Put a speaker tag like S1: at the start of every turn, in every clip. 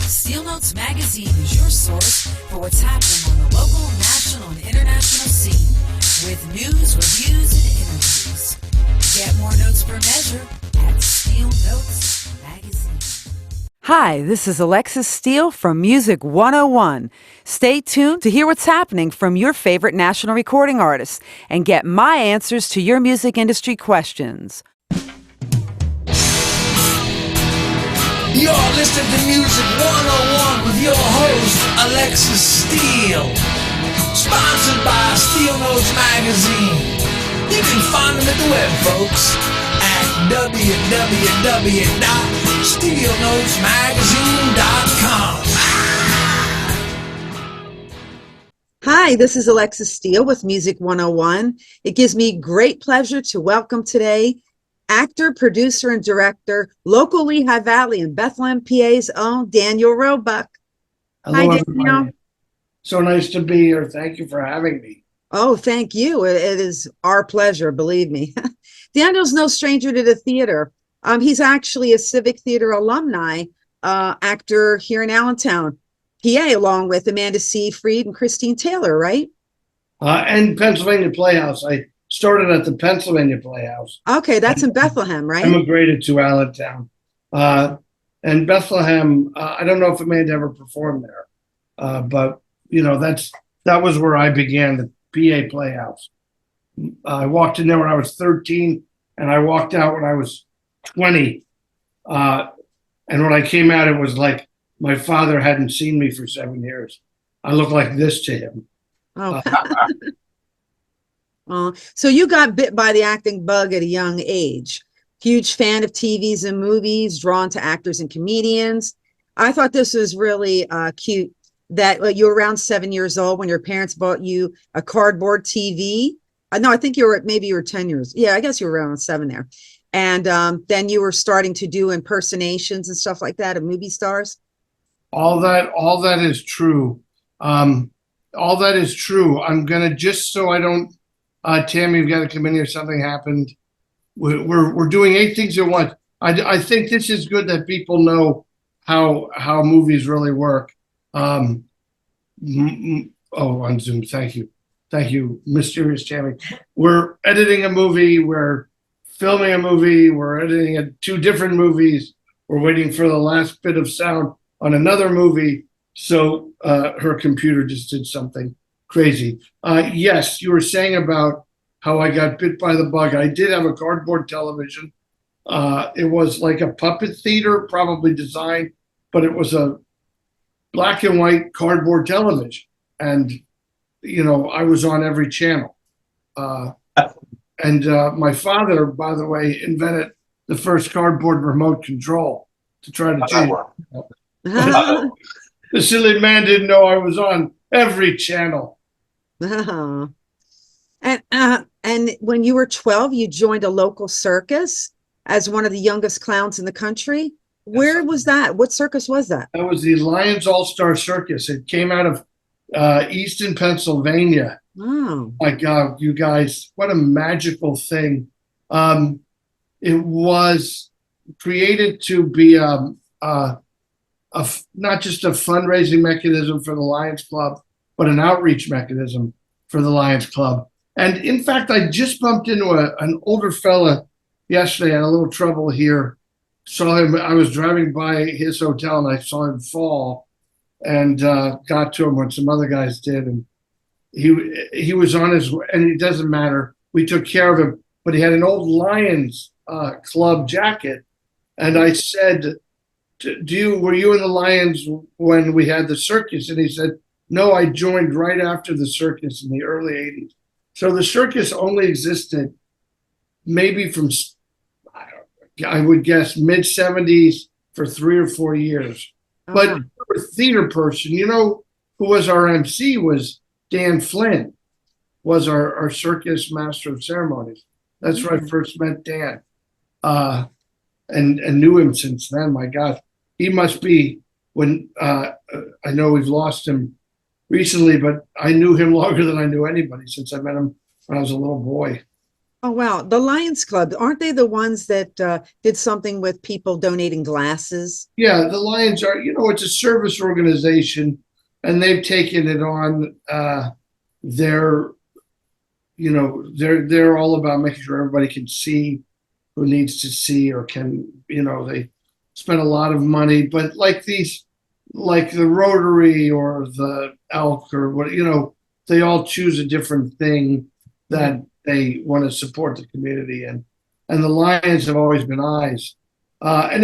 S1: Steel Notes Magazine is your source for what's happening on the local, national, and international scene with news, reviews, and interviews. Get more notes per measure at Steel Notes Magazine. Hi, this is Alexxis Steele from Music 101. Stay tuned to hear what's happening from your favorite national recording artists and get my answers to your music industry questions.
S2: You're listening to Music 101 with your host, Alexxis Steele. Sponsored by Steel Notes Magazine. You can find them at the web, folks, at www.steelnotesmagazine.com.
S3: Hi, this is Alexxis Steele with Music 101. It gives me great pleasure to welcome today actor, producer, and director, local Lehigh Valley and Bethlehem PA's own Daniel Roebuck.
S4: Hello,
S3: Hi,
S4: everybody.
S3: Daniel.
S4: So nice to be here. Thank you for having me.
S3: Oh, thank you. It is our pleasure, believe me. Daniel's no stranger to the theater. He's actually a Civic Theater alumni, actor here in Allentown, PA, along with Amanda Seyfried and Christine Taylor, right?
S4: And Pennsylvania Playhouse. I started at the Pennsylvania Playhouse.
S3: Okay, that's in Bethlehem, right?
S4: Immigrated to Allentown. And Bethlehem, I don't know if Amanda ever performed there, but you know, that was where I began, the PA Playhouse. I walked in there when I was 13, and I walked out when I was 20. And when I came out, it was like my father hadn't seen me for 7 years. I looked like this to him.
S3: Oh. So you got bit by the acting bug at a young age. Huge fan of TVs and movies, drawn to actors and comedians. I thought this was really cute that you were around 7 years old when your parents bought you a cardboard TV. No, I think you were 10 years. Yeah, I guess you were around 7 there. And then you were starting to do impersonations and stuff like that of movie stars.
S4: All that is true. All that is true. I'm gonna, just so I don't, Tammy, you've got to come in here. Something happened. We're doing 8 things at once. I think this is good that people know how movies really work. On Zoom. Thank you, mysterious Tammy. We're editing a movie. We're filming a movie. We're editing 2 different movies. We're waiting for the last bit of sound on another movie. So her computer just did something crazy. Yes, you were saying about how I got bit by the bug. I did have a cardboard television. It was like a puppet theater, probably designed, but it was a black and white cardboard television. And, you know, I was on every channel. And my father, by the way, invented the first cardboard remote control to try to change it. The silly man didn't know I was on every channel.
S3: And when you were 12, you joined a local circus as one of the youngest clowns in the country. Where was that? What circus was that?
S4: That was the Lions All-Star Circus. It came out of Easton, Pennsylvania.
S3: Oh.
S4: My God, you guys, what a magical thing. It was created to be not just a fundraising mechanism for the Lions Club, but an outreach mechanism for the Lions Club. And in fact, I just bumped into an older fella yesterday. I had a little trouble here. Saw him. I was driving by his hotel and I saw him fall, and got to him when some other guys did. And he was on his way, and it doesn't matter. We took care of him, but he had an old Lions Club jacket. And I said, were you in the Lions when we had the circus? And he said, no, I joined right after the circus in the early 80s. So the circus only existed maybe from, I would guess, mid-70s for 3 or 4 years. But for a theater person, you know, who was our MC was Dan Flynn, was our circus master of ceremonies. That's where I first met Dan, and knew him since then. My God, he must be, when I know we've lost him recently, but I knew him longer than I knew anybody since I met him when I was a little boy.
S3: Oh, wow. The Lions Club, aren't they the ones that did something with people donating glasses?
S4: Yeah, the Lions are, it's a service organization, and they've taken it on. They're, they're all about making sure everybody can see who needs to see or can, they spend a lot of money, but like the Rotary or the Elk or what, they all choose a different thing that they want to support the community in. And the Lions have always been eyes. And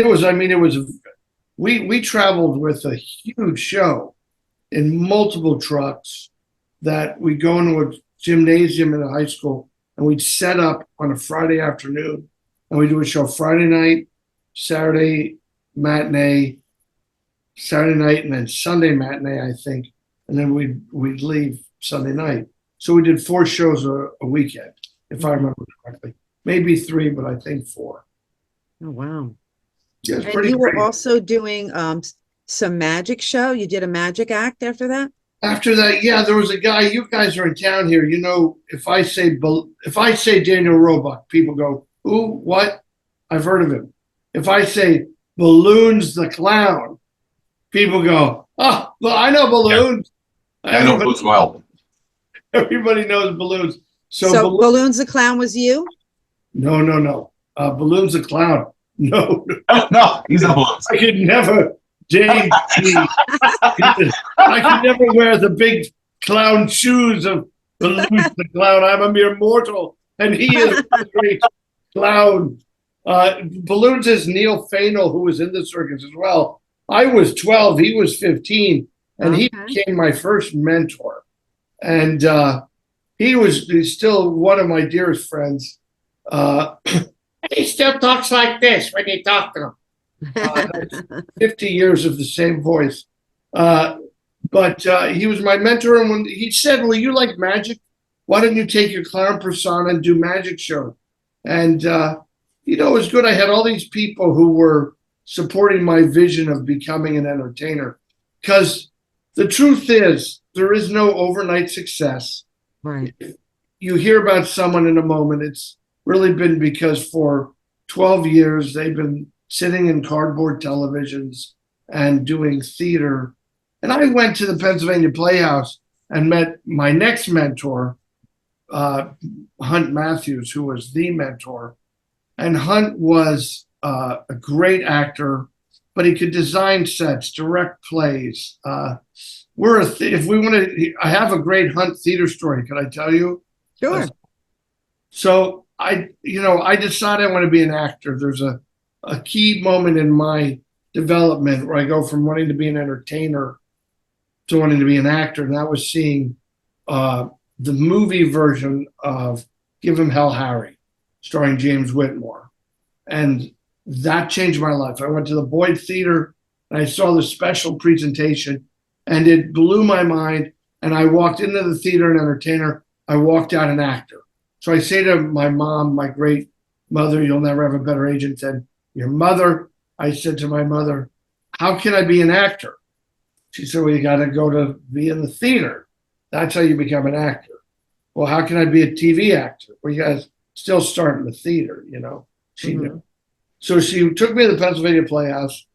S4: we traveled with a huge show in multiple trucks that we go into a gymnasium in a high school, and we'd set up on a Friday afternoon, and we do a show Friday night, Saturday matinee, Saturday night, and then Sunday matinee, I think, and then we'd leave Sunday night. So we did 4 shows a weekend, if I remember correctly. Maybe 3, but I think 4.
S3: Oh, wow.
S4: Yeah, it's
S3: And
S4: pretty
S3: you were
S4: great.
S3: also doing some magic show. You did a magic act after that?
S4: After that, yeah, there was a guy. You guys are in town here. If I say Daniel Roebuck, people go, "Who? What?" I've heard of him. If I say Balloons the Clown, people go, "Oh, well, I know Balloons."
S5: Yeah. I know Blues well.
S4: Everybody knows Balloons.
S3: So Balloons the Clown was you?
S4: No. Balloons the Clown. No,
S5: No, he's a Blues.
S4: I could never. I could never wear the big clown shoes of Balloons the Clown. I'm a mere mortal, and he is a great clown. Balloons is Neil Fainall, who was in the circus as well. I was 12, he was 15, and he became my first mentor. And he's still one of my dearest friends. He still talks like this when you talk to him. 50 years of the same voice. But he was my mentor. And when he said, "Well, you like magic? Why don't you take your clown persona and do magic show?" And, it was good. I had all these people who were supporting my vision of becoming an entertainer. Because the truth is, there is no overnight success.
S3: Right.
S4: You hear about someone in a moment. It's really been because for 12 years, they've been sitting in cardboard televisions and doing theater. And I went to the Pennsylvania Playhouse and met my next mentor, Hunt Matthews, who was the mentor. And Hunt was a great actor, but he could design sets, direct plays. If we want to, I have a great Hunt theater story. Can I tell you?
S3: Sure.
S4: So I decided I want to be an actor. There's a key moment in my development where I go from wanting to be an entertainer to wanting to be an actor. And that was seeing the movie version of Give 'Em Hell, Harry, starring James Whitmore. And that changed my life. I went to the Boyd Theater and I saw the special presentation, and it blew my mind. And I walked into the theater an entertainer. I walked out an actor. So I say to my mom, my great mother, "You'll never have a better agent than your mother." I said to my mother, "How can I be an actor?" She said, "Well, you got to go to be in the theater. That's how you become an actor." "Well, how can I be a TV actor?" "Well, you guys still start in the theater, She knew. So she took me to the Pennsylvania Playhouse,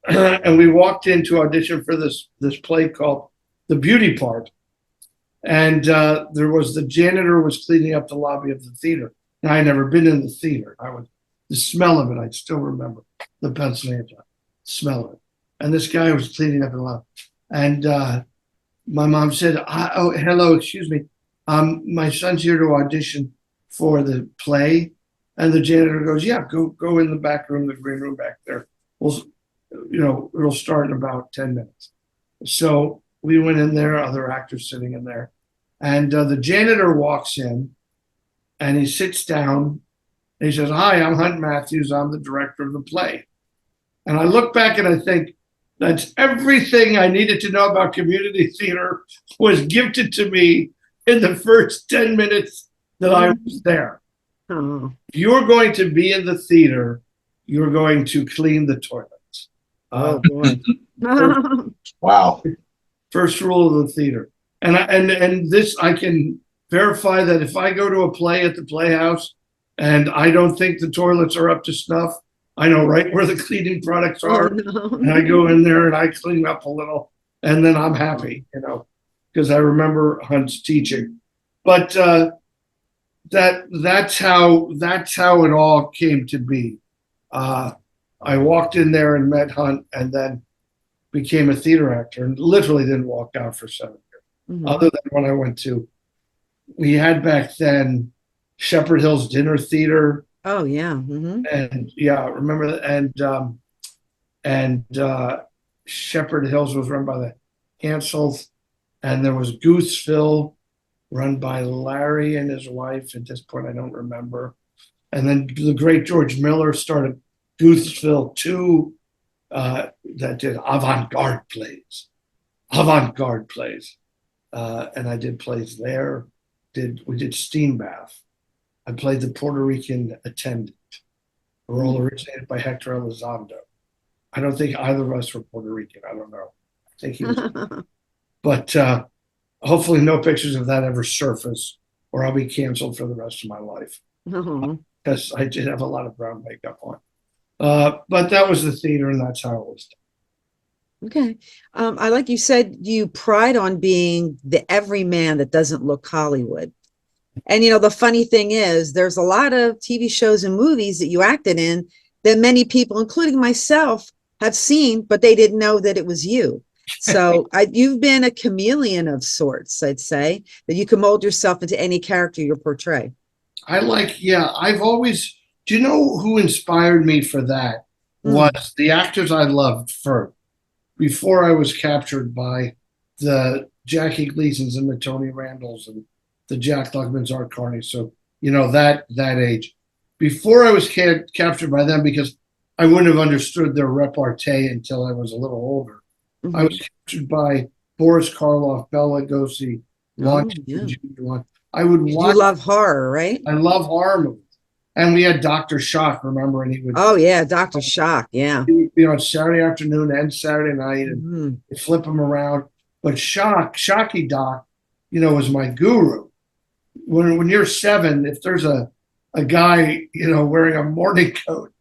S4: and we walked in to audition for this play called The Beauty Part. And there was the janitor was cleaning up the lobby of the theater. Now, I had never been in the theater. The smell of it, I still remember the Pennsylvania smell of it. And this guy was cleaning up the lobby. And my mom said, "Oh, hello, excuse me. My son's here to audition for the play." And the janitor goes, "Yeah, go in the back room, the green room back there. It'll start in about 10 minutes. So we went in there, other actors sitting in there. And the janitor walks in and he sits down and he says, "Hi, I'm Hunt Matthews. I'm the director of the play." And I look back and I think, that's everything I needed to know about community theater was gifted to me in the first 10 minutes that I was there.
S3: Oh.
S4: If you're going to be in the theater, you're going to clean the toilets.
S3: Oh, boy.
S5: Wow.
S4: First rule of the theater. And this I can verify that if I go to a play at the Playhouse and I don't think the toilets are up to snuff, I know right where the cleaning products are.
S3: no.
S4: And I go in there and I clean up a little, and then I'm happy, because I remember Hunt's teaching. But that's how it all came to be. I walked in there and met Hunt, and then became a theater actor, and literally didn't walk out for 7 years.
S3: Mhm.
S4: Other than when I went to, we had back then Shepherd Hills Dinner Theater,
S3: Oh yeah. Hmm.
S4: and remember that, and Shepherd Hills was run by the Hansels, and there was Gooseville, run by Larry and his wife. At this point, I don't remember. And then the great George Miller started Gooseville 2, that did avant-garde plays. And I did plays there. We did Steam Bath. I played the Puerto Rican attendant, a role originated by Hector Elizondo. I don't think either of us were Puerto Rican. I don't know. I think he was. But hopefully no pictures of that ever surface, or I'll be canceled for the rest of my life,
S3: Oh.
S4: because I did have a lot of brown makeup on. But that was the theater, and that's how it was done.
S3: Okay. I like you said, you pride on being the everyman that doesn't look Hollywood. And the funny thing is, there's a lot of TV shows and movies that you acted in that many people, including myself, have seen, but they didn't know that it was you. So you've been a chameleon of sorts, I'd say, that you can mold yourself into any character you portray.
S4: I've always, do you know who inspired me for that? Was the actors I loved first, before I was captured by the Jackie Gleasons and the Tony Randalls and the Jack Lugmans, Art Carney. So, that age. Before I was captured by them, because I wouldn't have understood their repartee until I was a little older.
S3: Mhm.
S4: I was captured by Boris Karloff, Bela Lugosi, Lon
S3: yeah.
S4: Chaney. I would
S3: You
S4: watch.
S3: love horror, right?
S4: I love horror movies. And we had Dr. Shock, remember? And
S3: Oh yeah, Dr. Shock. Yeah.
S4: he would be on Saturday afternoon and Saturday night, and
S3: Mhm.
S4: they'd flip him around. But Shocky Doc, was my guru. When you're 7, if there's a guy, wearing a morning coat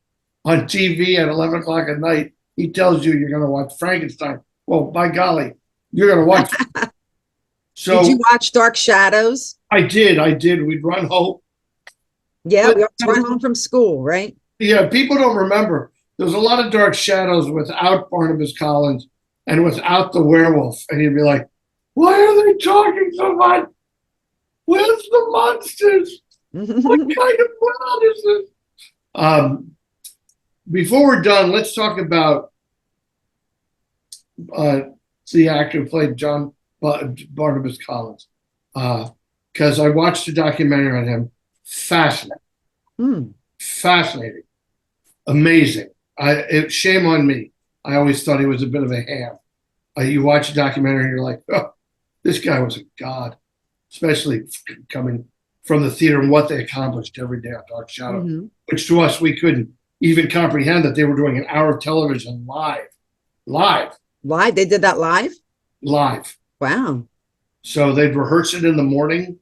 S4: on TV at 11 o'clock at night, he tells you you're going to watch Frankenstein. Well, by golly, you're going to watch it. So
S3: Did you watch Dark Shadows?
S4: I did. We'd run home.
S3: Yeah,
S4: But-
S3: we always run home from school, right?
S4: Yeah, people don't remember. There's a lot of Dark Shadows without Barnabas Collins and without the werewolf. And you'd be like, why are they talking so much? Where's the monsters? What kind of world is this? Before we're done, let's talk about the actor who played John Barnabas Collins. Because I watched a documentary on him. Fascinating. Fascinating. Amazing. Shame on me. I always thought he was a bit of a ham. You watch a documentary and you're like, oh, this guy was a god, especially coming from the theater and what they accomplished every day on Dark Shadow,
S3: Mhm.
S4: which to us, we couldn't even comprehend that they were doing an hour of television live.
S3: Live? They did that live? Wow.
S4: So they'd rehearse it in the morning,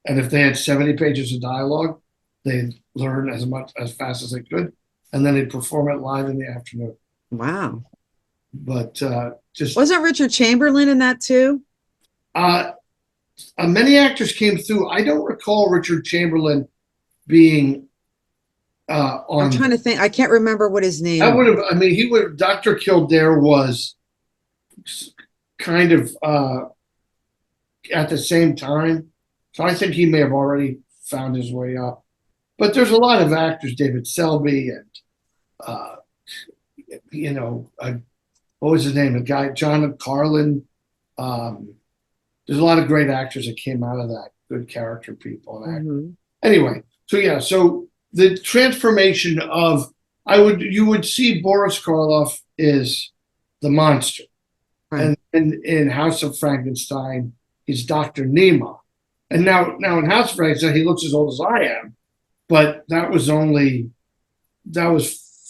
S4: and if they had 70 pages of dialogue, they'd learn as fast as they could, and then they'd perform it live in the afternoon.
S3: Wow.
S4: But just
S3: Wasn't Richard Chamberlain in that too?
S4: many actors came through. I don't recall Richard Chamberlain being on.
S3: I'm trying to think. I can't remember what his name.
S4: That would have. I mean, he would. Dr. Kildare was kind of at the same time, so I think he may have already found his way up. But there's a lot of actors, David Selby and what was his name? The guy, John Carlin. There's a lot of great actors that came out of that, good character people and actors.
S3: Mhm.
S4: Anyway, so the transformation of you would see Boris Karloff is the monster.
S3: Right.
S4: And in House of Frankenstein, he's Dr. Nema. And now in House of Frankenstein, he looks as old as I am, but that was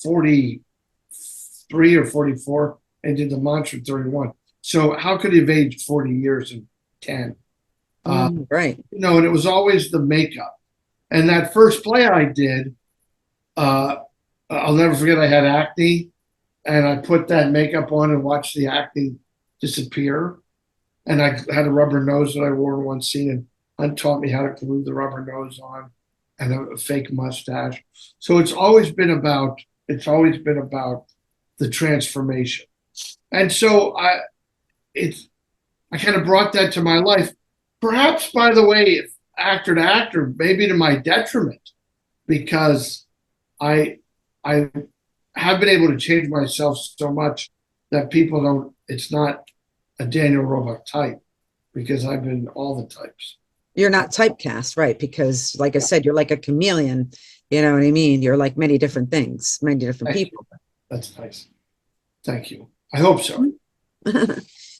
S4: 43 or 44 and did the monster 31. So how could he have aged 40 years in 10?
S3: Right.
S4: And it was always the makeup. And that first play I did, I'll never forget. I had acne, and I put that makeup on and watched the acne disappear. And I had a rubber nose that I wore in one scene, and Hunt taught me how to glue the rubber nose on, and a fake mustache. So it's always been about the transformation. And so I kind of brought that to my life. Perhaps, by the way, actor to actor, maybe to my detriment, because I have been able to change myself so much that people don't. It's not a Daniel Roebuck type, because I've been all the types.
S3: You're not typecast, right? Because, like I said, you're like a chameleon. You know what I mean? You're like many different things, many different people.
S4: That's nice. Thank you. I hope so.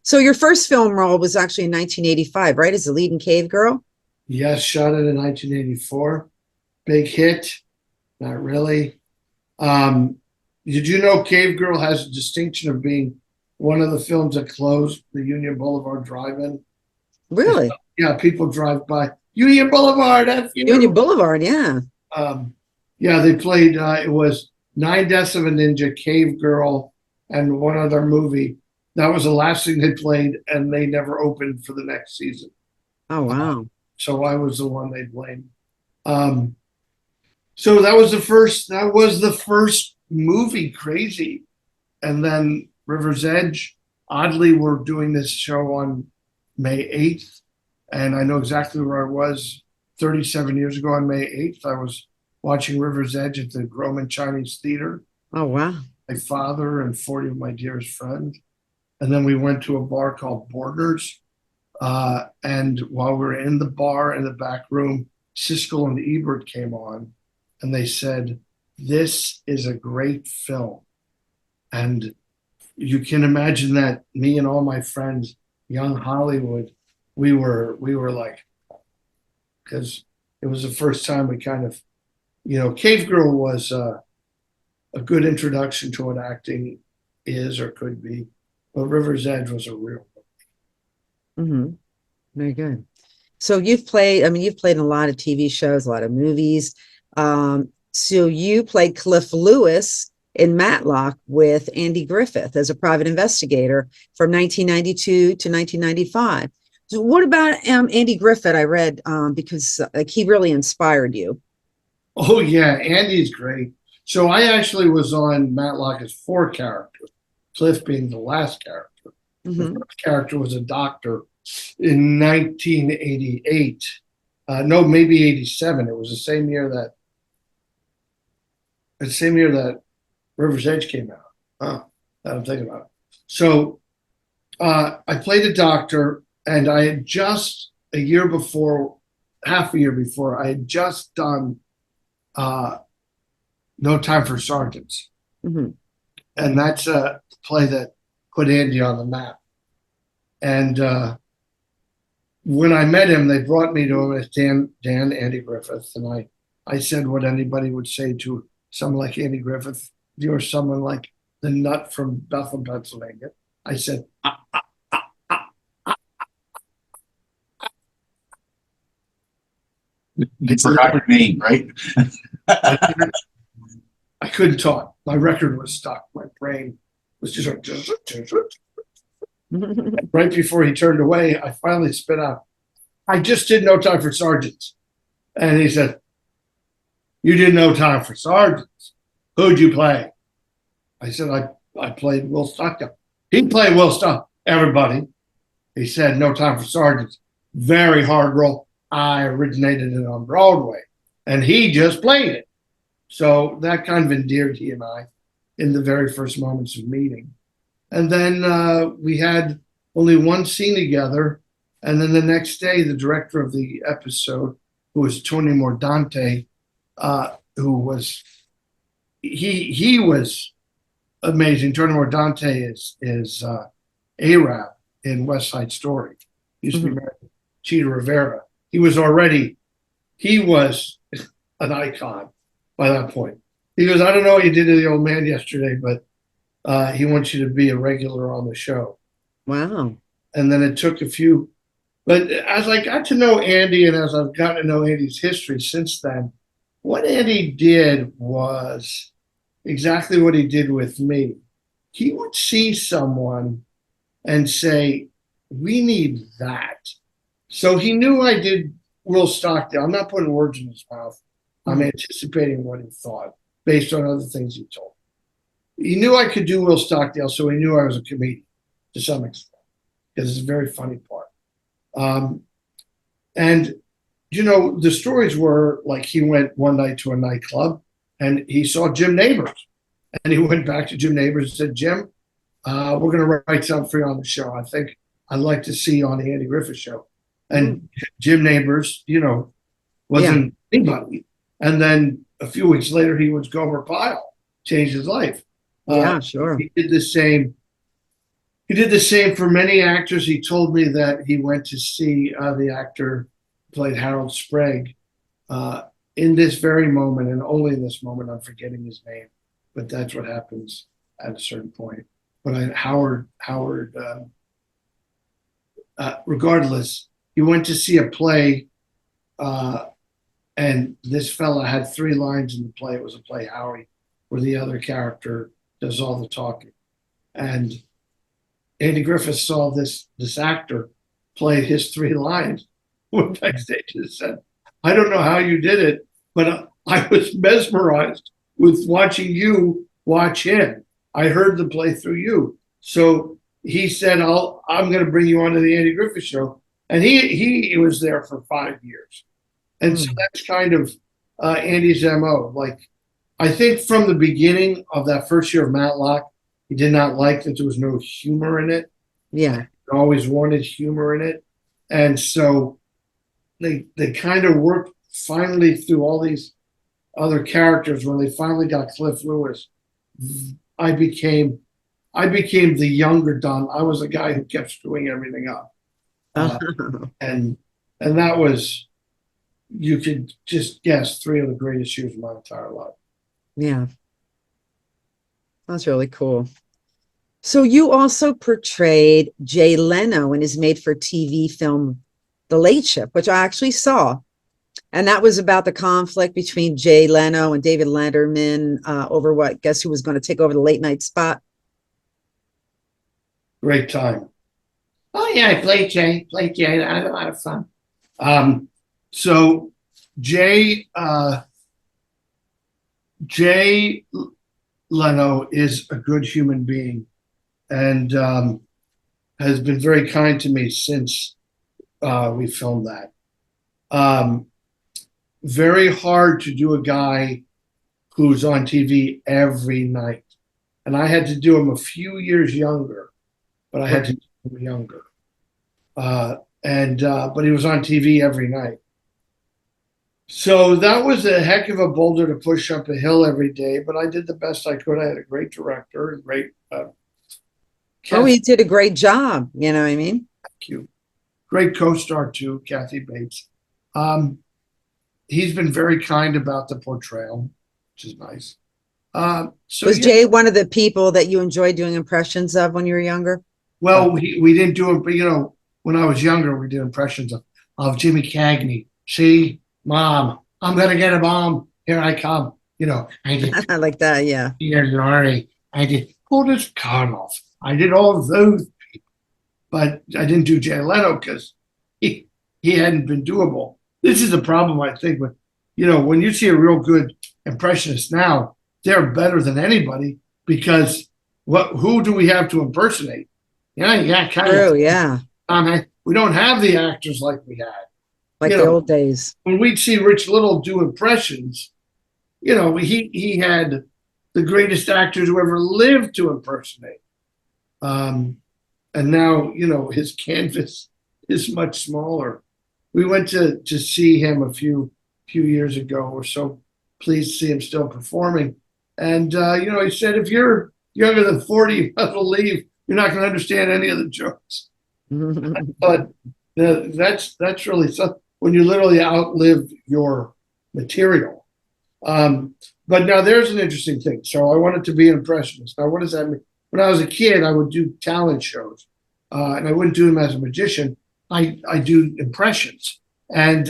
S3: So your first film role was actually in 1985, right? As the lead in Cave Girl?
S4: Yes, shot it in 1984. Big hit. Not really. Did you know Cave Girl has a distinction of being one of the films that closed the Union Boulevard Drive-In?
S3: Really?
S4: Yeah, people drive by Union Boulevard.
S3: Union Boulevard, yeah.
S4: Yeah, they played. It was 9 Deaths of a Ninja, Cave Girl, and one other movie. That was the last thing they played, and they never opened for the next season.
S3: Oh, wow.
S4: So I was the one they blamed. So that was the first. That was the first movie, Crazy, and then River's Edge. Oddly, we're doing this show on May 8th, and I know exactly where I was 37 years ago on May 8th. I was watching River's Edge at the Groman Chinese Theater.
S3: Oh, wow.
S4: My father and 40 of my dearest friends. And then we went to a bar called Borders. And while we were in the bar in the back room, Siskel and Ebert came on, and they said, "This is a great film." And you can imagine that me and all my friends, young Hollywood, we were like, because it was the first time we kind of, Cave Girl was a good introduction to what acting is or could be, but River's Edge was a real
S3: Mm-hmm. Very good. So you've played in a lot of TV shows, a lot of movies. So you played Cliff Lewis in Matlock with Andy Griffith as a private investigator from 1992 to 1995. So what about Andy Griffith? I read because he really inspired you.
S4: Oh yeah, Andy's great. So I actually was on Matlock as 4 characters, Cliff being the last character.
S3: Mm-hmm.
S4: The first character was a doctor in 1988. No, maybe 87. It was the same year that River's Edge came out. That I'm thinking about. So I played a doctor, and I had just half a year before, I had just done No Time for Sergeants.
S3: Mm-hmm.
S4: And that's a play that put Andy on the map. And when I met him, they brought me to him as Andy Griffith. And I said what anybody would say to someone like Andy Griffith. You're someone like the nut from Bethlehem, Pennsylvania. I said,
S5: You forgot your name, right?
S4: I couldn't talk. My record was stuck. My brain was just like, right before he turned away, I finally spit out, "I just did No Time for Sergeants." And he said, "You did No Time for Sergeants? Who'd you play?" I said, I played Will Stucco. He played Will Stucco. Everybody. He said, "No Time for Sergeants. Very hard role. I originated it on Broadway." And he just played it. So that kind of endeared he and I in the very first moments of meeting. And then we had only one scene together. And then the next day, the director of the episode, who was Tony Mordante, who was, he was amazing. Tony Mordante is Arab in West Side Story. He used to be married to Cheetah Rivera. He was an icon by that point. He goes, "I don't know what you did to the old man yesterday, but he wants you to be a regular on the show."
S3: Wow.
S4: And then it took a few But as I got to know Andy and as I've gotten to know Andy's history since then, what Andy did was exactly what he did with me. He would see someone and say, we need that. So he knew I did Will Stockdale. I'm not putting words in his mouth. I'm anticipating what he thought based on other things he told me. He knew I could do Will Stockdale, so he knew I was a comedian to some extent, because it's a very funny part. And, you know, the stories were like he went one night to a nightclub and he saw Jim Nabors. And he went back to Jim Nabors and said, Jim, we're going to write something for you on the show. I think I'd like to see you on the Andy Griffith Show. And Jim Nabors, you know, wasn't anybody. And then a few weeks later, he was Gomer Pyle, changed his life.
S3: Yeah, sure.
S4: He did the same. He did the same for many actors. He told me that he went to see the actor who played Harold Sprague in this very moment, and only in this moment, I'm forgetting his name, but that's what happens at a certain point. But Howard, regardless, he went to see a play, and this fella had 3 lines in the play. It was a play, Howie, where the other character does all the talking. And Andy Griffith saw this actor play his 3 lines, went backstage and said, I don't know how you did it, but I was mesmerized with watching you watch him. I heard the play through you. So he said, I'm going to bring you onto the Andy Griffith Show. And he was there for 5 years. And so that's kind of Andy's MO. Like, I think from the beginning of that first year of Matlock, he did not like that there was no humor in it.
S3: Yeah.
S4: He always wanted humor in it. And so they kind of worked finally through all these other characters. When they finally got Cliff Lewis, I became the younger Don. I was the guy who kept screwing everything up. And that was, you could just guess, 3 of the greatest years of my entire life.
S3: Yeah. That's really cool. So you also portrayed Jay Leno in his made-for-TV film, The Late Shift, which I actually saw. And that was about the conflict between Jay Leno and David Letterman over guess who was going to take over the late night spot?
S4: Great time. Oh, yeah, I played Jay. I had a lot of fun. So Jay Leno is a good human being and has been very kind to me since we filmed that. Very hard to do a guy who's on TV every night. And I had to do him a few years younger, but I had to do him younger. But he was on TV every night. So that was a heck of a boulder to push up a hill every day, but I did the best I could. I had a great director, a great
S3: he did a great job. You know what I mean?
S4: Thank you. Great co-star too, Kathy Bates. He's been very kind about the portrayal, which is nice.
S3: Was Jay one of the people that you enjoyed doing impressions of when you were younger?
S4: Well, we didn't do it, but you know, when I was younger, we did impressions of Jimmy Cagney. See, Mom, I'm gonna get a bomb. Here I come. You know, I did.
S3: I like that. Yeah.
S4: Dear Laurie, I did Otis Karloff. I did all of those people, but I didn't do Jay Leno because he hadn't been doable. This is the problem, I think, with, you know, when you see a real good impressionist now, they're better than anybody because who do we have to impersonate? Yeah, you got kind
S3: True,
S4: of.
S3: yeah.
S4: We don't have the actors like we had.
S3: Like the old days.
S4: When we'd see Rich Little do impressions, you know, he had the greatest actors who ever lived to impersonate. And now, you know, his canvas is much smaller. We went to see him a few years ago. We're so pleased to see him still performing. And, you know, he said, if you're younger than 40, you have to leave. You're not going to understand any of the jokes. But that's really something when you literally outlive your material. But now there's an interesting thing. So I wanted to be an impressionist. Now, what does that mean? When I was a kid, I would do talent shows, and I wouldn't do them as a magician. I do impressions. And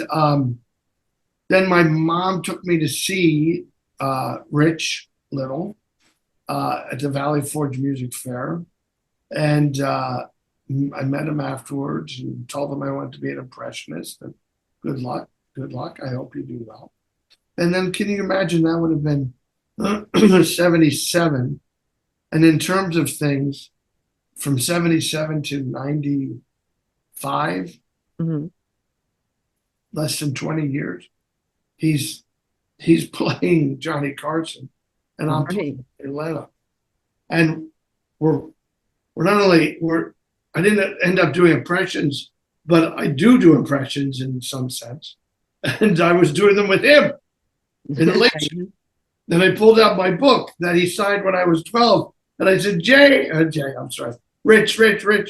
S4: then my mom took me to see Rich Little at the Valley Forge Music Fair. And I met him afterwards and told him I wanted to be an impressionist. And good luck. I hope you do well. And then can you imagine that would have been 77. And in terms of things, from 77 to 95, less than 20 years, he's playing Johnny Carson, and I'm playing Atlanta. And we're not only I didn't end up doing impressions, but I do impressions in some sense, and I was doing them with him in the late. Then I pulled out my book that he signed when I was 12, and I said, I'm sorry, Rich,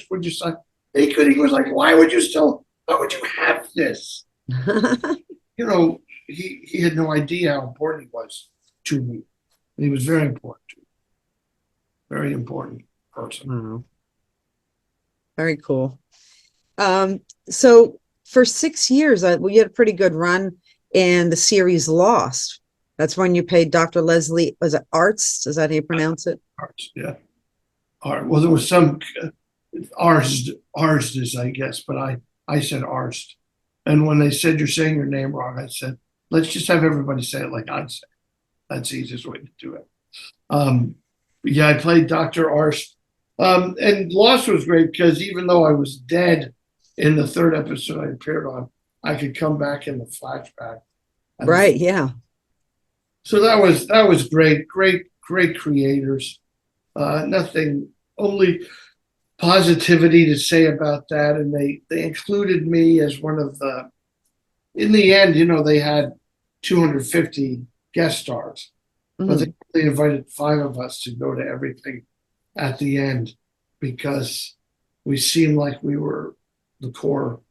S4: would you sign? He was like, why would you have this? You know, he had no idea how important he was to me. And he was very important to me. Very important person.
S3: Wow. Very cool. So for 6 years, you had a pretty good run in the series Lost. That's when you played Dr. Leslie, was it Arts? Is that how you pronounce it?
S4: Arts, yeah. Well, there was some Arst, I guess, but I said Arst. And when they said you're saying your name wrong, I said, let's just have everybody say it like I'd say. That's the easiest way to do it. Yeah, I played Dr. Arst. And Lost was great because even though I was dead in the third episode I appeared on, I could come back in the flashback.
S3: Right, yeah.
S4: So that was great creators. Nothing, only positivity to say about that. And they included me as one of the, in the end, you know, they had 250 guest stars, but they invited 5 of us to go to everything at the end because we seemed like we were the core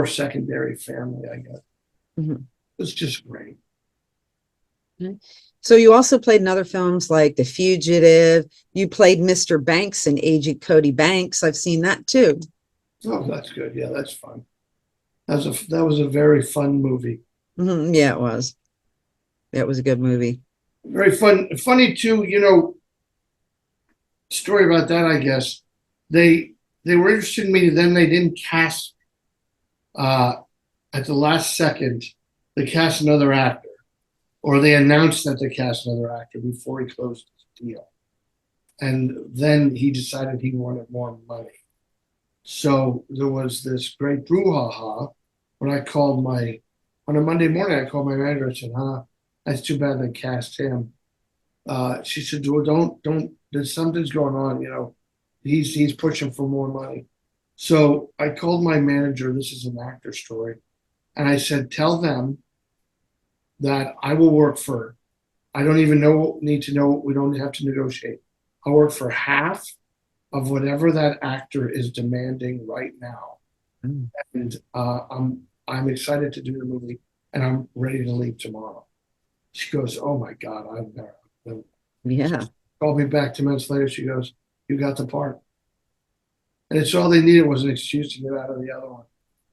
S4: secondary family, I guess. It was just great.
S3: So you also played in other films like The Fugitive. You played Mr. Banks in Agent Cody Banks. I've seen that too.
S4: Oh, that's good. Yeah, that's fun. That was a very fun movie.
S3: Yeah, it was. It was a good movie.
S4: Very fun. Funny too, you know, story about that, I guess. They were interested in me, then they didn't cast at the last second, they cast another actor. Or they announced that they cast another actor before he closed his deal. And then he decided he wanted more money. So there was this great brouhaha when on a Monday morning, I called my manager and said, that's too bad they cast him. She said, well, don't, there's something's going on, you know, he's pushing for more money. So I called my manager, this is an actor story, and I said, tell them that I will work for, I don't even need to know, we don't have to negotiate. I'll work for half of whatever that actor is demanding right now. And I'm excited to do the movie and I'm ready to leave tomorrow. She goes, oh my God, I'm there.
S3: Yeah.
S4: Called me back 2 minutes later. She goes, you got the part. And it's all they needed was an excuse to get out of the other one.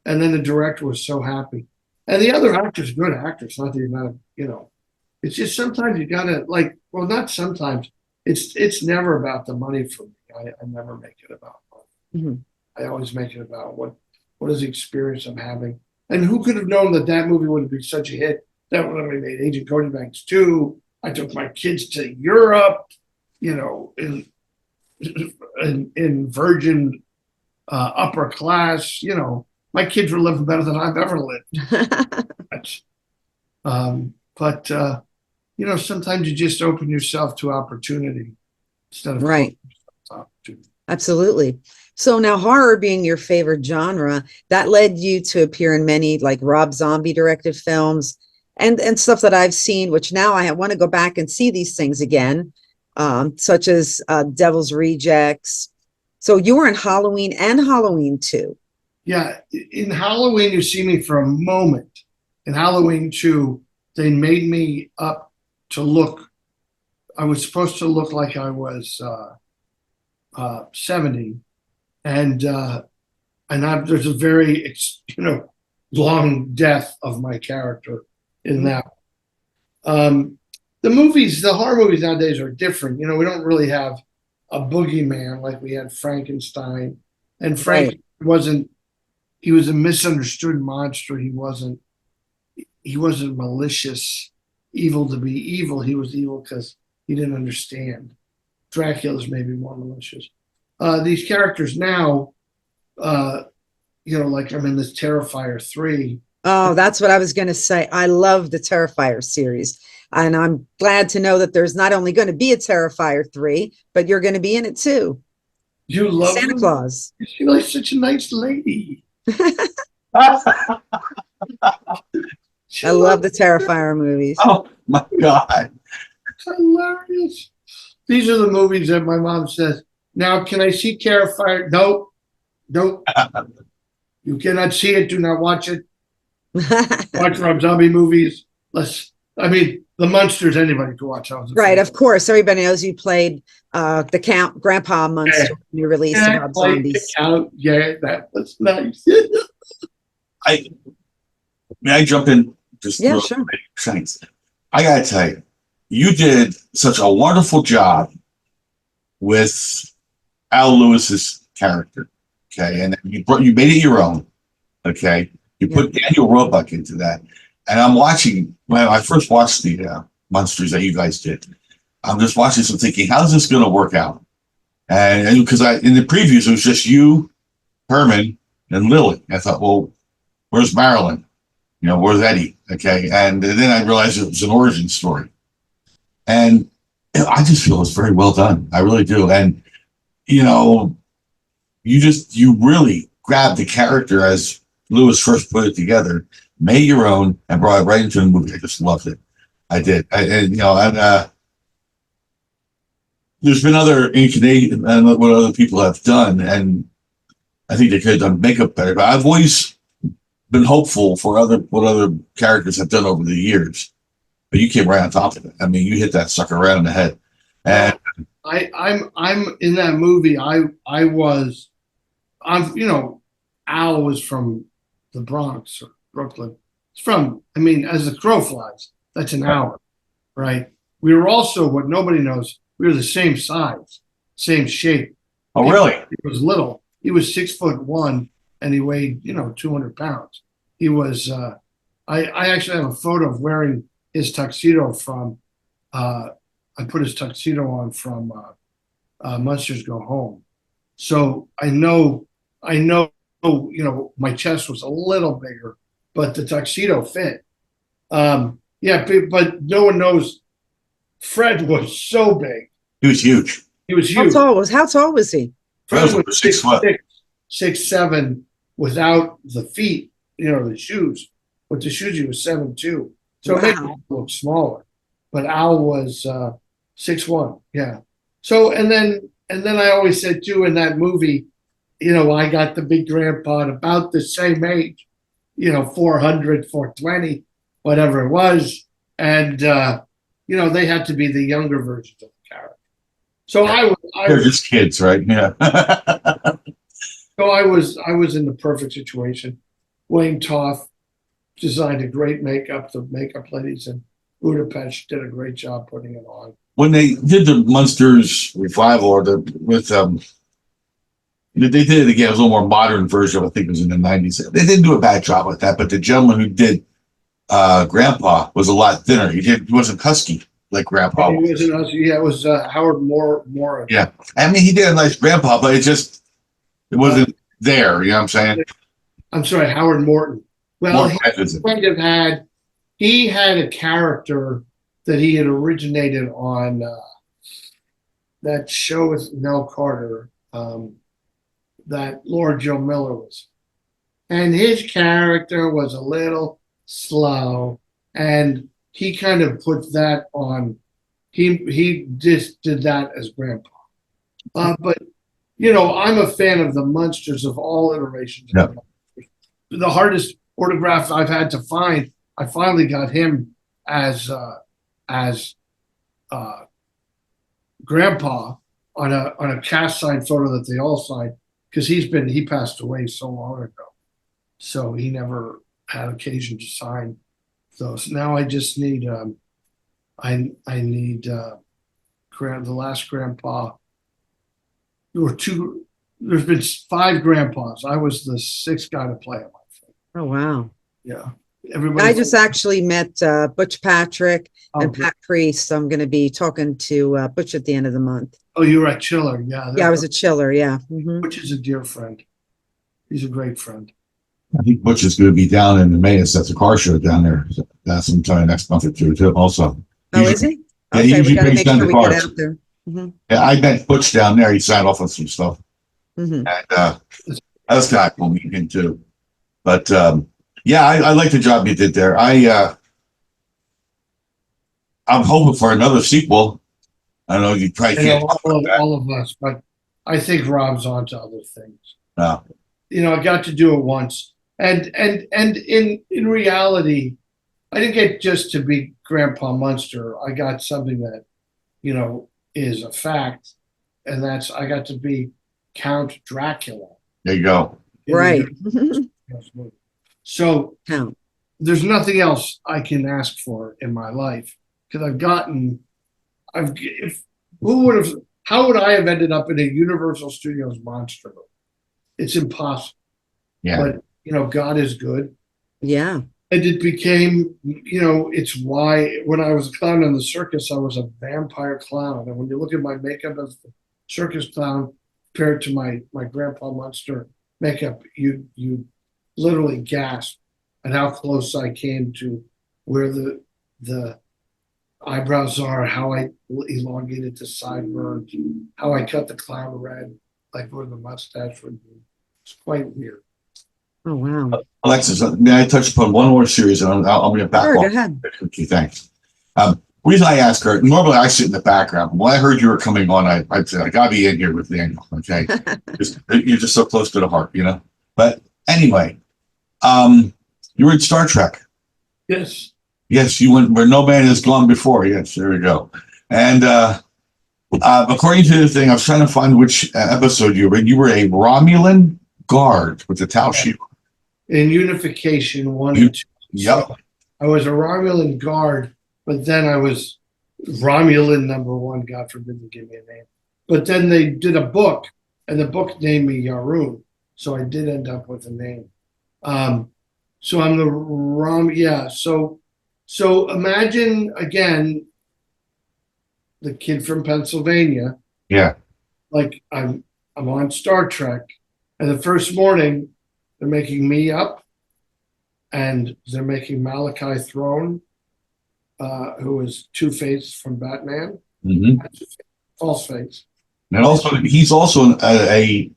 S4: And then the director was so happy. And the other actor's good actors, not that you're not, you know, it's just sometimes you gotta not sometimes, it's never about the money for me. I never make it about money. I always make it about what is the experience I'm having. And who could have known that movie would be such a hit? That when we made Agent Cody Banks 2, I took my kids to Europe, you know, in Virgin upper class, you know. My kids were living better than I've ever lived. But you know, sometimes you just open yourself to opportunity instead of
S3: right.
S4: Opportunity.
S3: Absolutely. So now horror being your favorite genre, that led you to appear in many like Rob Zombie directed films and stuff that I've seen, which now I want to go back and see these things again, such as Devil's Rejects. So you were in Halloween and Halloween 2.
S4: Yeah, in Halloween, you see me for a moment. In Halloween 2, they made me up to look. I was supposed to look like I was 70, and there's a very, long death of my character in that. The horror movies nowadays are different. We don't really have a boogeyman like we had Frankenstein, and Frank wasn't. He was a misunderstood monster. He wasn't malicious, evil to be evil. He was evil because he didn't understand. Dracula's maybe more malicious. These characters now, like I'm in this Terrifier 3.
S3: Oh, that's what I was going to say. I love the Terrifier series. And I'm glad to know that there's not only going to be a Terrifier 3, but you're going to be in it too.
S4: You love
S3: Santa Claus.
S4: She's like such a nice lady.
S3: I love the Terrifier movies.
S5: Oh my God.
S4: It's hilarious. These are the movies that my mom says, now can I see Terrifier? Nope. You cannot see it. Do not watch it. Watch Rob Zombie movies. The Munsters, anybody could watch.
S3: Right, of course. Everybody knows you played the Count Grandpa Munster when you released Rob Zombies.
S4: Yeah, that was nice.
S5: May I jump in? Just
S3: yeah, sure.
S5: Thanks. I gotta tell you, you did such a wonderful job with Al Lewis's character. Okay, and you made it your own. Okay, you put Daniel Roebuck into that, and I'm watching. When I first watched the Monsters that you guys did, I'm just watching this and thinking, how's this going to work out? And because in the previews it was just you, Herman, and Lily. I thought, well, where's Marilyn? Where's Eddie? Okay, and then I realized it was an origin story, and I just feel it's very well done. I really do, and you really grabbed the character as Lewis first put it together, made your own, and brought it right into the movie. I just loved it. I did. There's been other incarnations and what other people have done, and I think they could have done makeup better. But I've always been hopeful for what other characters have done over the years. But you came right on top of it. I mean, you hit that sucker right in the head. And
S4: I'm in that movie. Al was from the Bronx or Brooklyn. It's from, as the crow flies, that's an hour, right? We were also, what nobody knows, we were the same size, same shape.
S5: Oh, really?
S4: He was little. He was 6'1", and he weighed, 200 pounds. He was, I actually have a photo of wearing his tuxedo from, I put his tuxedo on from Monsters Go Home. So I know, my chest was a little bigger, but the tuxedo fit. But no one knows. Fred was so big.
S5: He was huge.
S3: How tall was he?
S5: Fred was 6 foot.
S4: 6'7", without the feet, the shoes. With the shoes, he was 7'2". So it made him look smaller. But Al was 6'1". Yeah. So and then I always said too, in that movie, I got the big grandpa at about the same age, 400, 420, whatever it was. And, they had to be the younger versions of the character. So
S5: They're just kids, right? Yeah.
S4: So I was in the perfect situation. Wayne Toth designed a great makeup. The makeup ladies in Budapest did a great job putting it on.
S5: When they did the Monsters revival, they did it again. It was a little more modern version. I think it was in the 90s. They didn't do a bad job with that, but the gentleman who did Grandpa was a lot thinner. He wasn't husky like Grandpa was.
S4: He wasn't husky. Yeah, it was Howard Moore.
S5: Yeah, he did a nice Grandpa, but it wasn't there. You know what I'm saying?
S4: I'm sorry, Howard Morton. Well, he had a character that he had originated on that show with Nell Carter. That Lord Joe Miller was. And his character was a little slow, and he kind of put that on. He just did that as Grandpa. But, I'm a fan of the Munsters of all iterations.
S5: Yeah.
S4: The hardest autograph I've had to find, I finally got him as Grandpa on a cast sign photo that they all signed. because he passed away so long ago, so he never had occasion to sign those. Now I just need I need the last grandpa. There's been 5 grandpas. I was the 6th guy to play him, I think.
S3: Oh, wow.
S4: Yeah. Everybody.
S3: I just actually met Butch Patrick and
S4: Okay.
S3: Pat Priest. So I'm going to be talking to Butch at the end of the month.
S4: Oh, you were at Chiller. Yeah.
S3: Yeah, I was a Chiller. Yeah. Mhm.
S4: Butch is a dear friend. He's a great friend.
S5: I think Butch is going to be down in Emmaus at the car show down there. That's sometime next month or two, too, also.
S3: Oh, is he?
S5: Yeah, he
S3: Okay, we
S5: usually
S3: got to
S5: brings
S3: make
S5: down
S3: sure
S5: the
S3: we get
S5: cars.
S3: out there. Mhm.
S5: Yeah, I met Butch down there. He signed off on some stuff.
S3: Mhm.
S5: And that was kind of cool meeting him, too. But, yeah, I like the job you did there. I'm hoping for another sequel. I know you probably
S4: You know,
S5: can't talk about that.
S4: all of us, but I think Rob's on to other things.
S5: No.
S4: You know, I got to do it once. And in reality, I didn't get just to be Grandpa Munster. I got something that, you know, is a fact, and that's I got to be Count Dracula.
S5: There you go.
S3: Right.
S4: So
S3: Count.
S4: there's nothing else I can ask for in my life because how would I have ended up in a Universal Studios monster movie? It's impossible.
S5: Yeah.
S4: But, you know, God is good.
S3: Yeah.
S4: And it became, you know, it's why when I was a clown in the circus, I was a vampire clown. And when you look at my makeup as the circus clown compared to my Grandpa Munster makeup, you literally gasp at how close I came to where the eyebrows are, how I elongated the sideburns, how I cut the clown red, like where the mustache would be. It's quite weird.
S3: Oh, wow.
S5: Alexis, may I touch upon one more series, and I'll get back
S3: Sure,
S5: off.
S3: go ahead.
S5: Okay, thanks. Reason I asked her, normally I sit in the background. When I heard you were coming on, I said, I gotta be in here with Daniel, okay? You're just so close to the heart, you know? But anyway, you were in Star Trek.
S4: Yes.
S5: Yes, you went where no man has gone before. Yes, there we go. And according to the thing, I was trying to find which episode you were in. You were a Romulan guard with the Tau shield.
S4: In Unification 1 and 2.
S5: Yep.
S4: So I was a Romulan guard, but then I was Romulan #1. God forbid they give me a name. But then they did a book, and the book named me Yaroon. So I did end up with a name. So I'm the yeah. So imagine again the kid from Pennsylvania.
S5: Yeah.
S4: Like I'm on Star Trek, and the first morning they're making me up, and they're making Malachi Throne, who is Two-Face from Batman,
S5: Mm-hmm.
S4: False Face.
S5: And also, he was also in the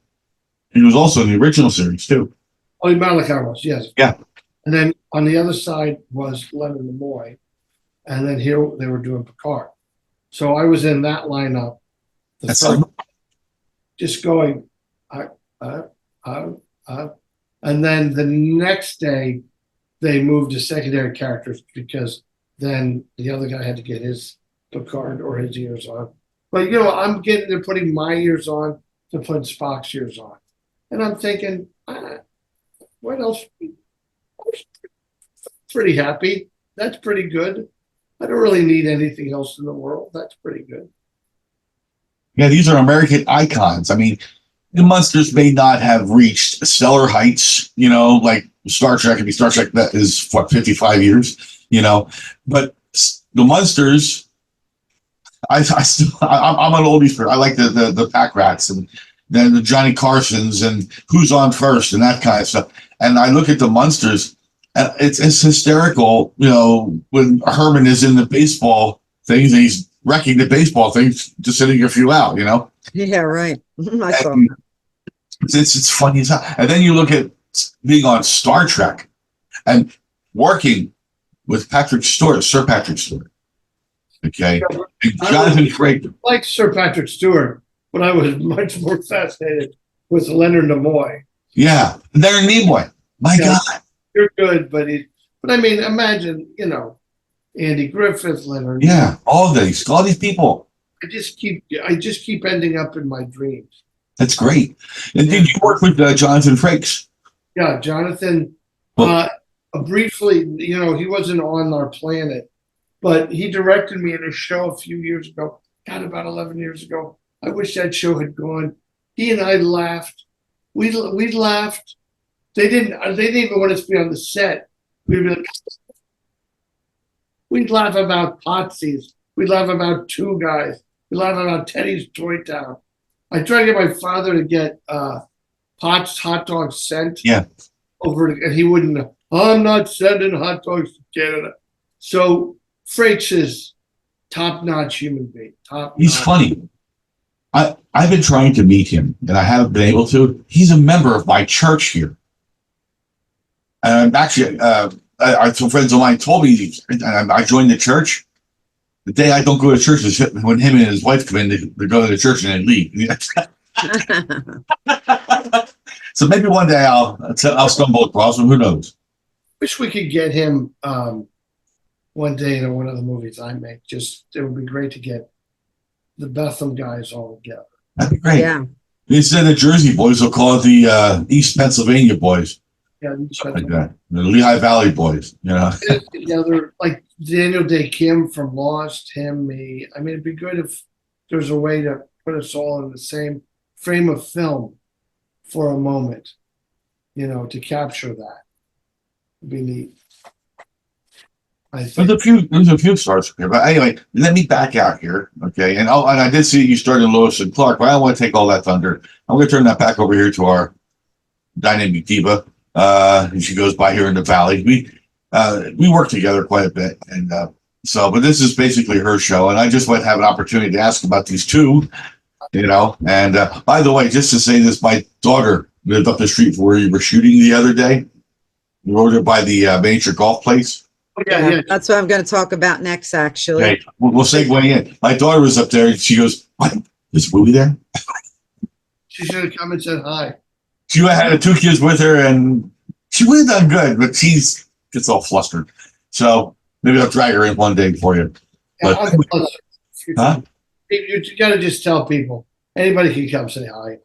S5: original series too.
S4: Oh, Malachi was, yes.
S5: Yeah.
S4: And then on the other side was Leonard Nimoy, and then here they were doing Picard. So I was in that lineup. Just going, and then the next day they moved to secondary characters because then the other guy had to get his Picard or his ears on. But you know, they're putting my ears on to put Spock's ears on, and I'm thinking, what else? Pretty happy. That's pretty good. I don't really need anything else in the world. That's pretty good.
S5: Yeah, these are American icons. I mean, the Munsters may not have reached stellar heights, you know, like Star Trek. I mean, Star Trek that is what 55 years, you know, but the Munsters. I'm an oldies person. I like the Pack Rats and then the Johnny Carsons and Who's on First and that kind of stuff. And I look at the Munsters, and it's hysterical, you know, when Herman is in the baseball things and he's wrecking the baseball things, just sitting a few out, you know.
S3: Yeah, right. I saw
S5: And it's funny as hell. And then you look at being on Star Trek and working with Sir Patrick Stewart. Okay. And Jonathan Frakes.
S4: Like Sir Patrick Stewart, but I was much more fascinated with Leonard Nimoy.
S5: Yeah. Leonard Nimoy. My God.
S4: You're good, but I mean, imagine, you know, Andy Griffith, Leonard.
S5: Yeah. All these people.
S4: I just keep ending up in my dreams.
S5: That's great. And did you work with Jonathan Frakes?
S4: Yeah, Jonathan, briefly, he wasn't on our planet, but he directed me in a show a few years ago, God, about 11 years ago. I wish that show had gone. He and I laughed. We laughed. They didn't even want us to be on the set. We'd laugh about Potsy's. We'd laugh about Two Guys. We'd laugh about Teddy's Toy Town. I tried to get my father to get Pot's hot dogs sent over, and he wouldn't. I'm not sending hot dogs to Canada. So Frakes is top-notch human being.
S5: He's funny. I've been trying to meet him, and I haven't been able to. He's a member of my church here. Actually, some friends of mine told me, and I joined the church. The day I don't go to church is when him and his wife come in, they go to the church and then leave. So maybe one day I'll stumble across him. Who knows?
S4: Wish we could get him one day in one of the movies I make. It would be great to get the Bethlehem guys all together.
S5: That'd be great.
S3: Yeah.
S5: Instead of Jersey boys, we'll call it the East Pennsillania boys.
S4: Yeah,
S5: like that. The Lehigh Valley boys,
S4: together, like Daniel Day Kim from Lost, him, me. I mean, it'd be good if there's a way to put us all in the same frame of film for a moment, to capture that. It'd be neat. I think.
S5: There's a few stars here, but anyway, let me back out here, okay? And I did see you started Lois and Clark, but I don't want to take all that thunder. I'm going to turn that back over here to our dynamic diva. And she goes by here in the valley. We work together quite a bit, and but this is basically her show, and I just want to have an opportunity to ask about these two, And by the way, just to say this, my daughter lived up the street from where you were shooting the other day. We were over by the miniature golf place.
S4: Yeah.
S3: That's what I'm going to talk about next, actually.
S5: Okay, we'll segue in. My daughter was up there, and she goes, "What? There's Louie there?"
S4: She should have come and said hi.
S5: She had the two kids with her, and she would have done good, but she gets all flustered. So maybe I'll drag her in one day for you.
S4: Yeah,
S5: Huh?
S4: You got to just tell people. Anybody can come say hi.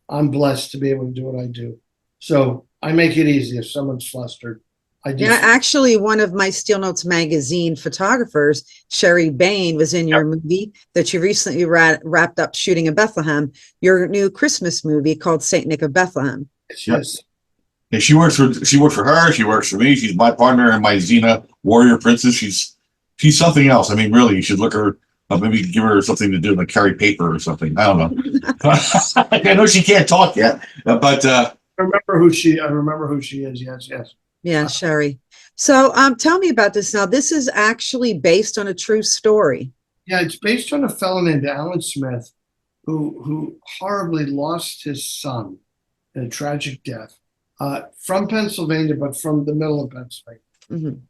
S4: I'm blessed to be able to do what I do. So I make it easy if someone's flustered.
S3: Actually, one of my Steel Notes magazine photographers, Sherry Bain, was in your movie that you recently wrapped up shooting in Bethlehem, your new Christmas movie called Saint Nick of Bethlehem.
S4: Yes.
S5: Yeah, she works for her. She works for me. She's my partner and my Xena warrior princess. She's something else. I mean, really, you should look her up. Maybe give her something to do, like carry paper or something. I don't know. I know she can't talk yet, but I remember who she is. Yes.
S3: Yeah, Sherry. So tell me about this now. This is actually based on a true story.
S4: Yeah, it's based on a fellow named Alan Smith who horribly lost his son in a tragic death from Pennsylvania, but from the middle of Pennsylvania,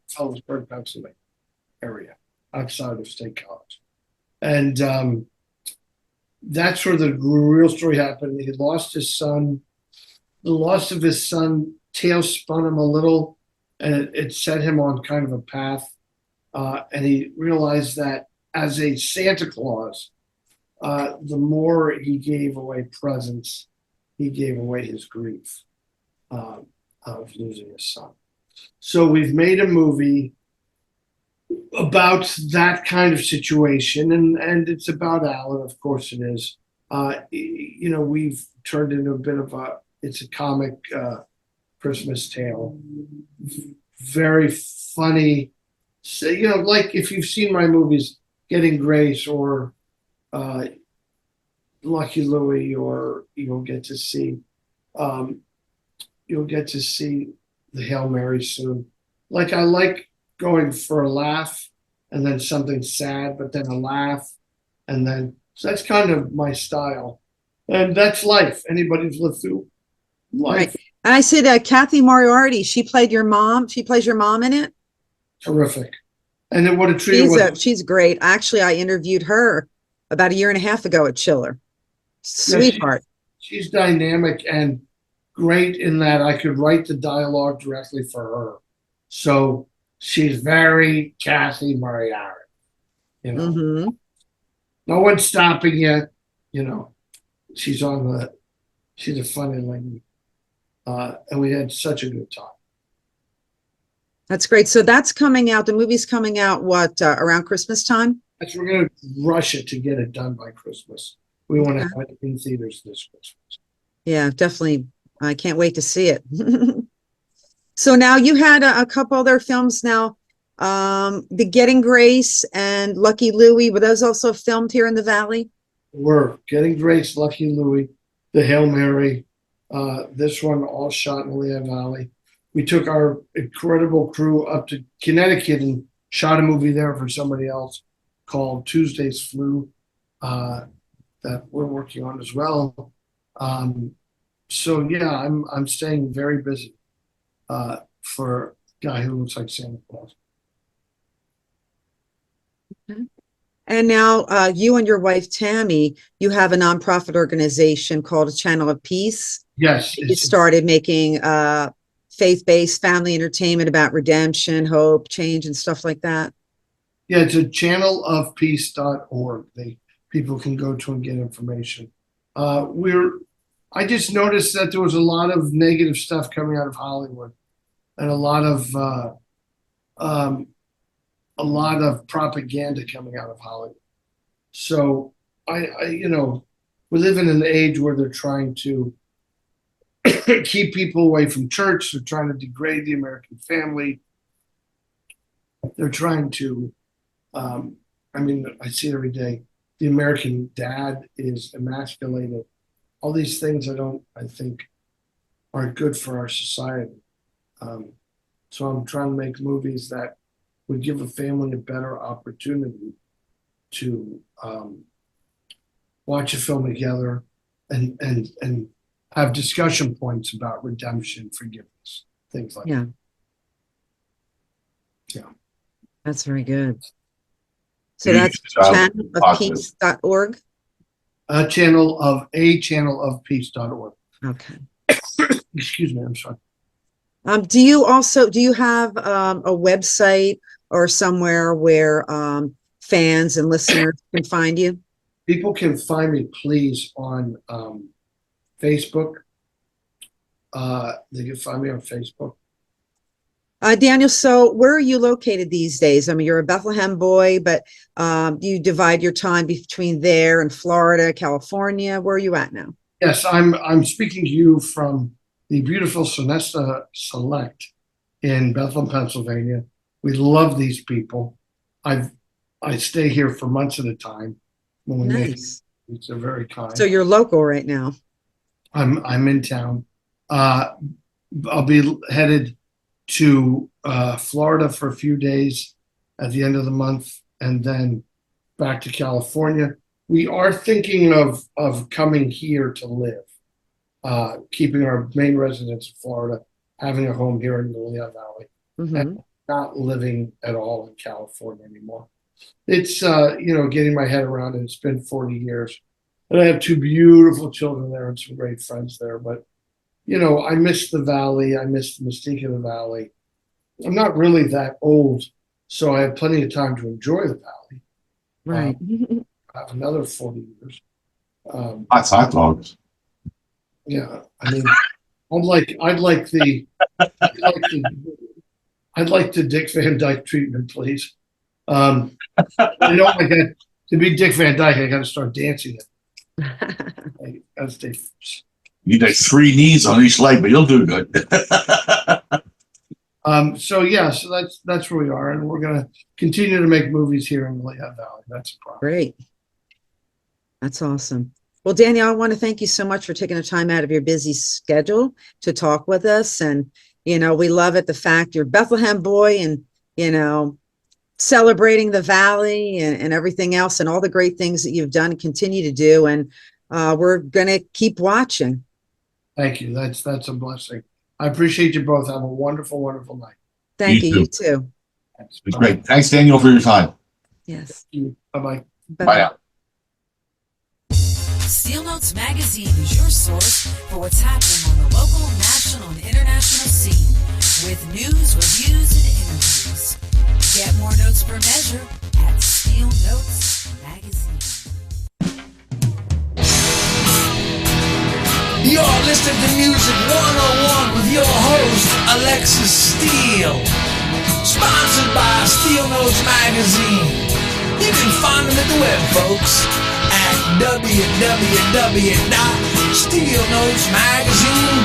S4: Phillipsburg, Pennsylvania area, outside of State College. And that's where the real story happened. He lost his son. The loss of his son tail spun him a little, and it set him on kind of a path. And he realized that as a Santa Claus, the more he gave away presents, he gave away his grief of losing his son. So we've made a movie about that kind of situation, and it's about Alan, of course it is. We've turned into a bit of it's a comic Christmas tale. Very funny. So, like if you've seen my movies, Getting Grace or Lucky Louie, or you'll get to see the Hail Mary soon. Like I like going for a laugh and then something sad, but then a laugh, and then so that's kind of my style, and that's life. Anybody who's lived through life.
S3: Right. And I said, Kathy Moriarty, she played your mom. She plays your mom in it.
S4: Terrific. And then what a treat it was.
S3: She's great. Actually, I interviewed her about 1.5 years ago at Chiller. Sweetheart.
S4: She's dynamic and great in that I could write the dialogue directly for her. So she's very Kathy Moriarty. No one's stopping you. She's on She's a funny lady. And we had such a good time.
S3: That's great. So that's coming out. The movie's coming out around Christmas time?
S4: We're going to rush it to get it done by Christmas. We want to have it in theaters this Christmas.
S3: Yeah, definitely. I can't wait to see it. So now you had a couple other films now. The Getting Grace and Lucky Louie, were those also filmed here in the Valley?
S4: We're Getting Grace, Lucky Louie, The Hail Mary. This one all shot in the Lehigh Valley. We took our incredible crew up to Connecticut and shot a movie there for somebody else called Tuesday's Flu that we're working on as well. So yeah, I'm staying very busy for a guy who looks like Santa Claus.
S3: Okay. And now you and your wife, Tammy, you have a nonprofit organization called A Channel of Peace.
S4: Yes.
S3: You started making faith-based family entertainment about redemption, hope, change, and stuff like that.
S4: Yeah, it's a channelofpeace.org. People can go to and get information. I just noticed that there was a lot of negative stuff coming out of Hollywood, and a lot of propaganda coming out of Hollywood. So we live in an age where they're trying to keep people away from church. They're trying to degrade the American family. They're trying to, I see it every day. The American dad is emasculated. All these things I think aren't good for our society. So I'm trying to make movies that would give a family a better opportunity to watch a film together and have discussion points about redemption, forgiveness, things like that. Yeah.
S3: That's very good. So that's channelofpeace.org.
S4: A channelofpeace.org.
S3: Okay.
S4: Excuse me, I'm sorry.
S3: Do you have a website or somewhere where fans and listeners can find you?
S4: People can find me, please, on Facebook. They can find me on Facebook.
S3: Daniel, so where are you located these days? I mean, you're a Bethlehem boy, but you divide your time between there and Florida, California. Where are you at now?
S4: Yes, I'm speaking to you from the beautiful Sonesta Select in Bethlehem, Pennsylvania. We love these people. I stay here for months at a time when we make it. They're very kind.
S3: So you're local right now.
S4: I'm in town. I'll be headed to Florida for a few days at the end of the month, and then back to California. We are thinking of coming here to live, keeping our main residence in Florida, having a home here in the Lehigh Valley, and not living at all in California anymore. It's getting my head around it. It's been 40 years, and I have two beautiful children there and some great friends there. But I miss the Valley. I miss the mystique of the Valley. I'm not really that old, so I have plenty of time to enjoy the Valley.
S3: Right.
S4: I have another 40 years.
S5: That's hot dogs.
S4: Yeah, I mean, I'd like the Dick Van Dyke treatment, please. To be Dick Van Dyke, I got to start dancing it.
S5: You need 3 knees on each leg, but you'll do good.
S4: So that's where we are, and we're going to continue to make movies here in the Lehigh Valley. That's a problem.
S3: Great. That's awesome. Well, Daniel, I want to thank you so much for taking the time out of your busy schedule to talk with us. And, we love it, the fact you're a Bethlehem boy and, celebrating the Valley and everything else and all the great things that you've done and continue to do. And we're going to keep watching.
S4: Thank you. That's a blessing. I appreciate you both. Have a wonderful, wonderful night.
S3: Thank you. You too.
S5: It's great. Thanks, Daniel, for your time.
S3: Yes.
S4: Bye-bye.
S5: Bye now.
S1: Steel Notes Magazine is your source for what's happening on the local, national, and international scene with news, reviews, and interviews. Get more notes per measure at Steel Notes Magazine.
S2: You're to Music 101 with your host, Alexxis Steele. Sponsored by Steel Notes Magazine. You can find them at the web, folks, at www.steelnotesmagazine.com.